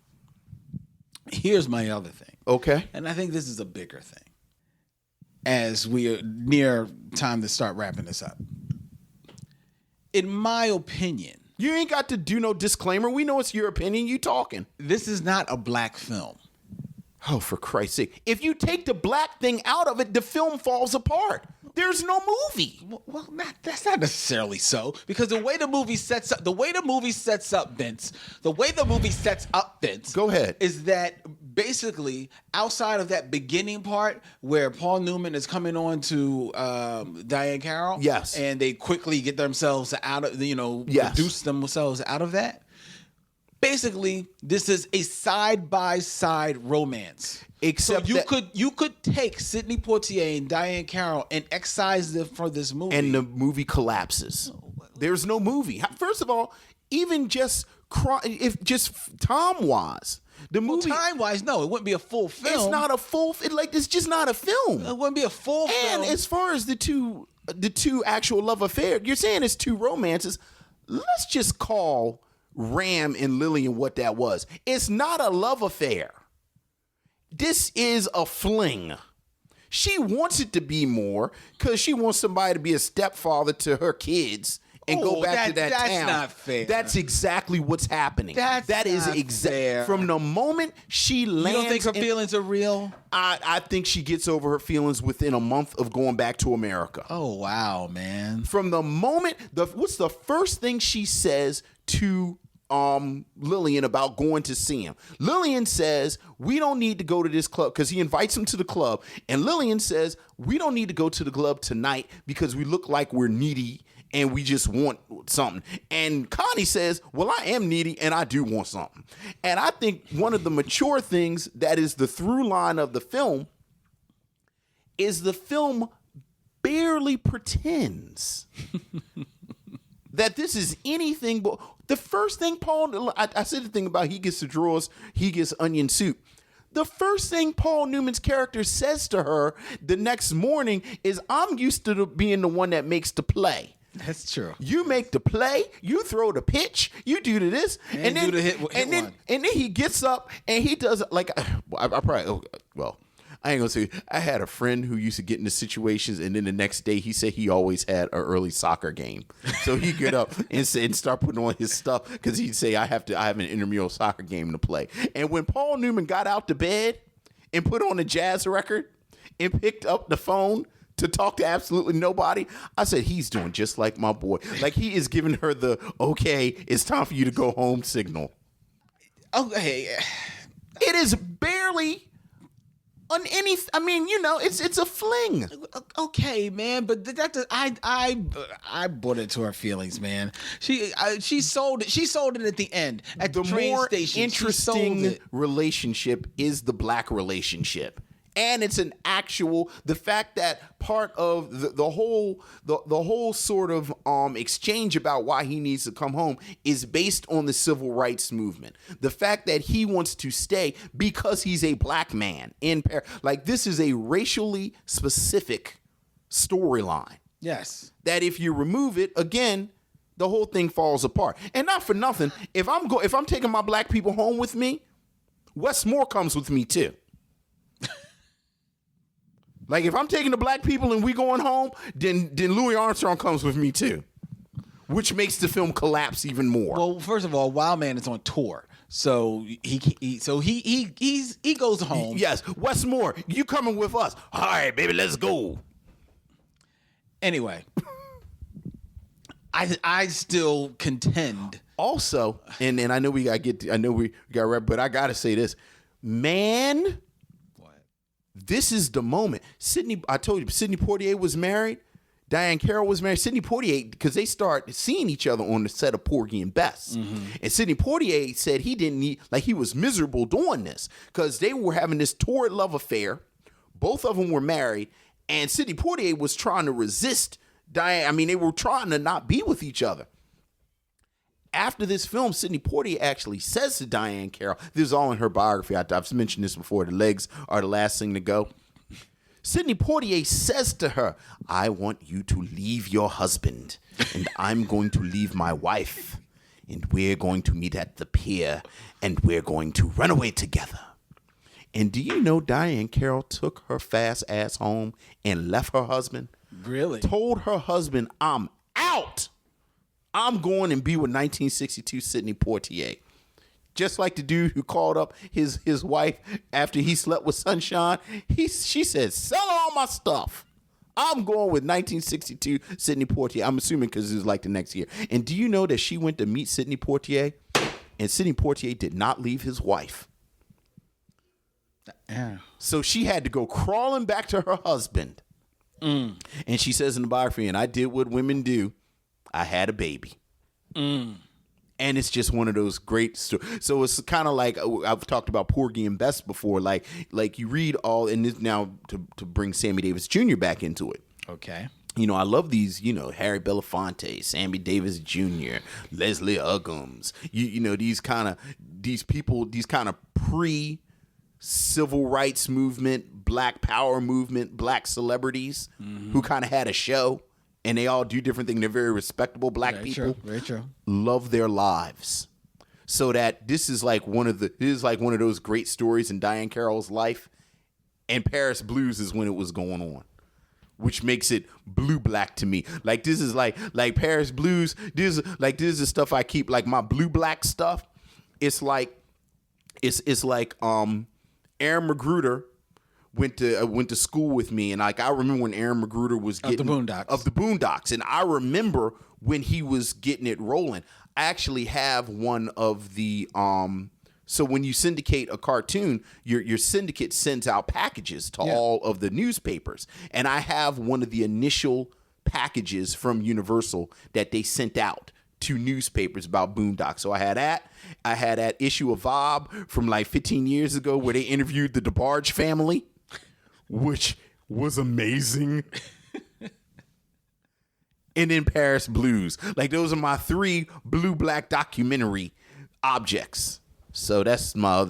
Here's my other thing. Okay. And I think this is a bigger thing. As we are near time to start wrapping this up. In my opinion, You ain't got to do no disclaimer. We know it's your opinion. You talking. this is not a black film. Oh, for Christ's sake. If you take the black thing out of it, the film falls apart. There's no movie. Well, that's not necessarily so, because the way the movie sets up, Vince, Go ahead. is that basically outside of that beginning part where Paul Newman is coming on to Diahann Carroll, Yes. and they quickly get themselves out of, Yes. reduce themselves out of that. Basically, this is a side-by-side romance. Except so that- you could take Sidney Poitier and Diahann Carroll and excise them from this movie. And the movie collapses. There's no movie. First of all, even just time-wise, the movie. Time-wise, no, it wouldn't be a full film. It's not a full. It's just not a film. It wouldn't be a full film. And as far as the two actual love affairs, you're saying it's two romances. Let's just call Ram and Lillian what that was. It's not a love affair. This is a fling. She wants it to be more because she wants somebody to be a stepfather to her kids and go back to that town. That's not fair. That's exactly what's happening. That is exactly from the moment she lands. You don't think her feelings are real? I think she gets over her feelings within a month of going back to America. Oh wow, man! From the moment what's the first thing she says to Lillian about going to see him? Lillian says, we don't need to go to this club, because he invites him to the club, and Lillian says, we don't need to go to the club tonight because we look like we're needy and we just want something. And Connie says, well, I am needy and I do want something. And I think one of the mature things that is the through line of the film is the film barely pretends that this is anything but the first thing I said the thing about he gets the drawers, he gets onion soup. The first thing Paul Newman's character says to her the next morning is, I'm used to being the one that makes the play. That's true. You make the play, you throw the pitch, you do this, and then do the hit and then he gets up and he does like I probably I ain't gonna say. I had a friend who used to get into situations, and then the next day he said he always had an early soccer game, so he'd get up and start putting on his stuff because he'd say, I have an intramural soccer game to play. And when Paul Newman got out to bed and put on a jazz record and picked up the phone to talk to absolutely nobody, I said, he's doing just like my boy. Like, he is giving her the okay, it's time for you to go home signal. Okay, it is barely. On any, I mean, it's a fling. Okay, man, but I bought into her feelings, man. She sold it. She sold it at the end at the train station. The more interesting relationship is the black relationship. And it's an actual, the fact that part of the whole sort of exchange about why he needs to come home is based on the civil rights movement. The fact that he wants to stay because he's a black man in Paris. Like, this is a racially specific storyline. Yes. That if you remove it, again, the whole thing falls apart. And not for nothing, if I'm taking my black people home with me, Wes Moore comes with me too. Like, if I'm taking the black people and we going home, then Louis Armstrong comes with me too, which makes the film collapse even more. Well, first of all, Wild Man is on tour, so he goes home. Yes, Wes Moore, you coming with us? All right, baby, let's go. Anyway, I still contend. Also, and I know we got rep, but I gotta say this, man. This is the moment. I told you, Sidney Poitier was married. Diahann Carroll was married. Sidney Poitier, because they start seeing each other on the set of Porgy and Bess. Mm-hmm. And Sidney Poitier said he didn't need, like, he was miserable doing this because they were having this torrid love affair. Both of them were married. And Sidney Poitier was trying to resist Diahann. I mean, they were trying to not be with each other. After this film, Sidney Poitier actually says to Diahann Carroll, this is all in her biography, I've mentioned this before, the legs are the last thing to go. Sidney Poitier says to her, I want you to leave your husband, and I'm going to leave my wife, and we're going to meet at the pier, and we're going to run away together. And do you know Diahann Carroll took her fast ass home and left her husband? Really? Told her husband, I'm out. I'm going and be with 1962 Sidney Poitier. Just like the dude who called up his wife after he slept with Sunshine. She said, sell all my stuff. I'm going with 1962 Sidney Poitier. I'm assuming because it was like the next year. And do you know that she went to meet Sidney Poitier? And Sidney Poitier did not leave his wife. Yeah. So she had to go crawling back to her husband. And she says in the biography, and I did what women do. I had a baby. And it's just one of those great stories. So it's kind of like, I've talked about Porgy and Bess before. Like you read all, and this now to bring Sammy Davis Jr. back into it. Okay. I love these, Harry Belafonte, Sammy Davis Jr., Leslie Uggams, these people, these kind of pre-civil rights movement, black power movement, black celebrities who kind of had a show. And they all do different things. They're very respectable black people. Very true. Love their lives. So that this is like one of those great stories in Diahann Carroll's life. And Paris Blues is when it was going on. which makes it blue black to me. Like this is like Paris Blues. This is the stuff I keep, like my blue black stuff. It's like Aaron Magruder went to school with me, and like I remember when Aaron Magruder was getting of the Boondocks, and I remember when he was getting it rolling. I actually have one of the so when you syndicate a cartoon, your syndicate sends out packages to all of the newspapers, and I have one of the initial packages from Universal that they sent out to newspapers about Boondocks. So I had that issue of Vob from like 15 years ago where they interviewed the DeBarge family, which was amazing. And then Paris Blues. Like those are my 3 blue-black documentary objects. So that's my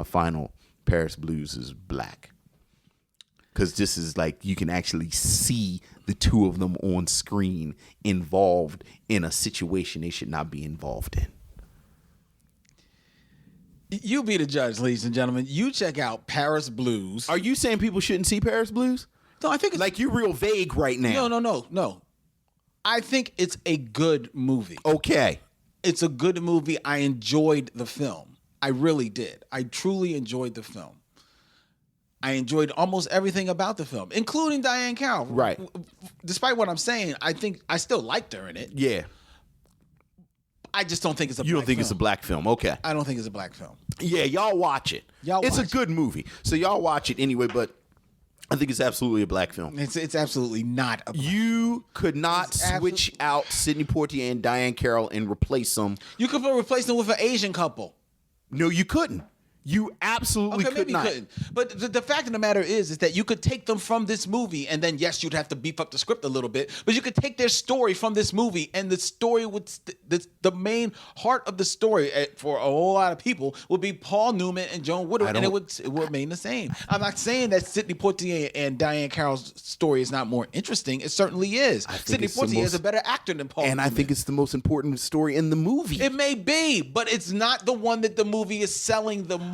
final. Paris Blues is black. Because this is like you can actually see the 2 of them on screen involved in a situation they should not be involved in. You be the judge, ladies and gentlemen. You check out Paris Blues. Are you saying people shouldn't see Paris Blues? No, I think it's like you're real vague right now. No. I think it's a good movie. Okay. It's a good movie. I enjoyed the film. I really did. I truly enjoyed the film. I enjoyed almost everything about the film, including Diahann Carroll. Right. Despite what I'm saying, I think I still liked her in it. Yeah. I just don't think it's a black film. You don't think it's a black film. Okay. I don't think it's a black film. Yeah, y'all watch it. It's a good movie. So y'all watch it anyway, but I think it's absolutely a black film. It's absolutely not a black film. You could not switch out Sidney Poitier and Diahann Carroll and replace them. You could replace them with an Asian couple. No, you couldn't. You absolutely could not. Couldn't. But the fact of the matter is that you could take them from this movie, and then yes, you'd have to beef up the script a little bit, but you could take their story from this movie, and the story would the main heart of the story for a whole lot of people would be Paul Newman and Joan Woodward, and it would remain the same. I'm not saying that Sidney Poitier and Diahann Carroll's story is not more interesting. It certainly is. Sidney Poitier is a better actor than Paul Newman. I think it's the most important story in the movie. It may be, but it's not the one that the movie is selling the most.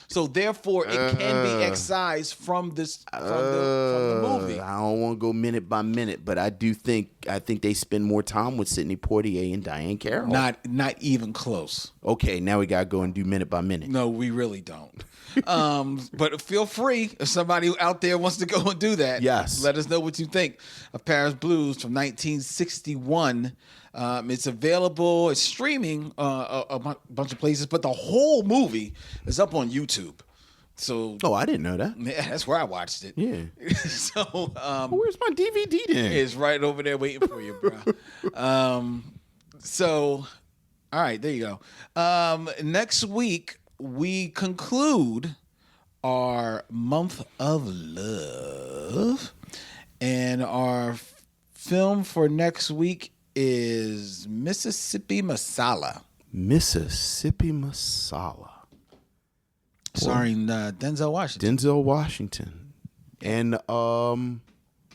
So therefore, it can be excised from this from the movie. I don't want to go minute by minute, but I think they spend more time with Sidney Poitier and Diahann Carroll. Not even close. Okay, now we gotta go and do minute by minute. No, we really don't. But feel free if somebody out there wants to go and do that. Yes, let us know what you think of Paris Blues from 1961. It's available. It's streaming a bunch of places, but the whole movie is up on YouTube. So, I didn't know that. Yeah, that's where I watched it. Yeah. So, where's my DVD then? It's right over there waiting for you, bro. So, all right, there you go. Next week we conclude our month of love, and our film for next week is Mississippi Masala. Mississippi Masala. Starring Denzel Washington. Denzel Washington. And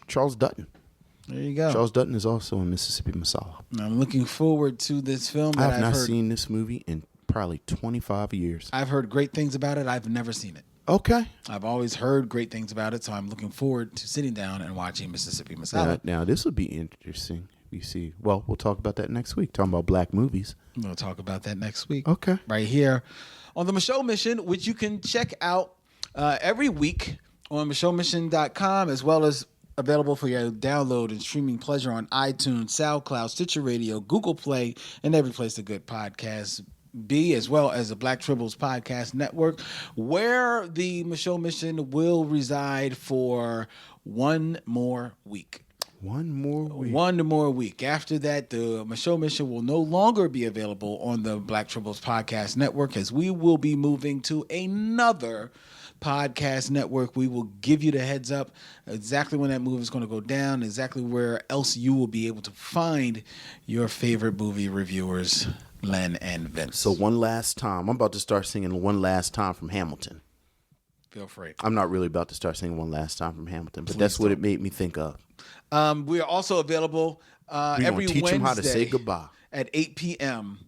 Charles Dutton. There you go. Charles Dutton is also in Mississippi Masala. I'm looking forward to this film. I have not seen this movie in probably 25 years. I've heard great things about it. I've never seen it. Okay. I've always heard great things about it, so I'm looking forward to sitting down and watching Mississippi Masala. Now this would be interesting. You see, well, we'll talk about that next week. Talking about black movies. We'll talk about that next week. Okay. Right here on the MICHEAUX Mission, which you can check out every week on MICHEAUXmission.com, as well as available for your download and streaming pleasure on iTunes, SoundCloud, Stitcher Radio, Google Play, and every place a good podcast be, as well as the Black Tribbles Podcast Network, where the MICHEAUX Mission will reside for one more week. One more week. After that, the MICHEAUX Mission will no longer be available on the Black Tribbles Podcast Network, as we will be moving to another podcast network. We will give you the heads up exactly when that movie is going to go down, exactly where else you will be able to find your favorite movie reviewers, Len and Vince. So one last time, I'm about to start singing One Last Time from Hamilton. Feel free. I'm not really about to start singing One Last Time from Hamilton, but please that's what it made me think of. We are also available every Wednesday them how to say goodbye at 8 p.m.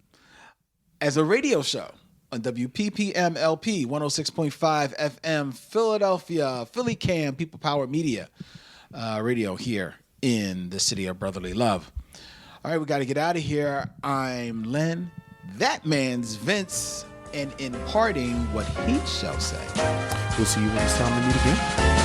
as a radio show on WPPM LP 106.5 FM, Philadelphia, Philly Cam, People Power Media. radio here in the city of brotherly love. All right, we got to get out of here. I'm Len. That man's Vince. And in parting, what he shall say. We'll see you when it's time to meet again.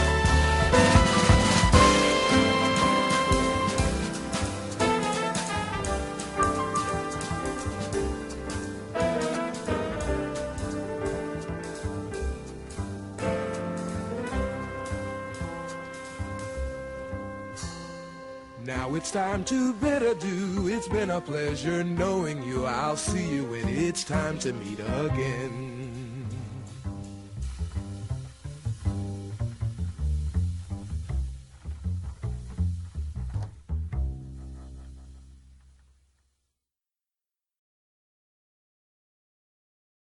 Now it's time to bid adieu. It's been a pleasure knowing you. I'll see you when it's time to meet again.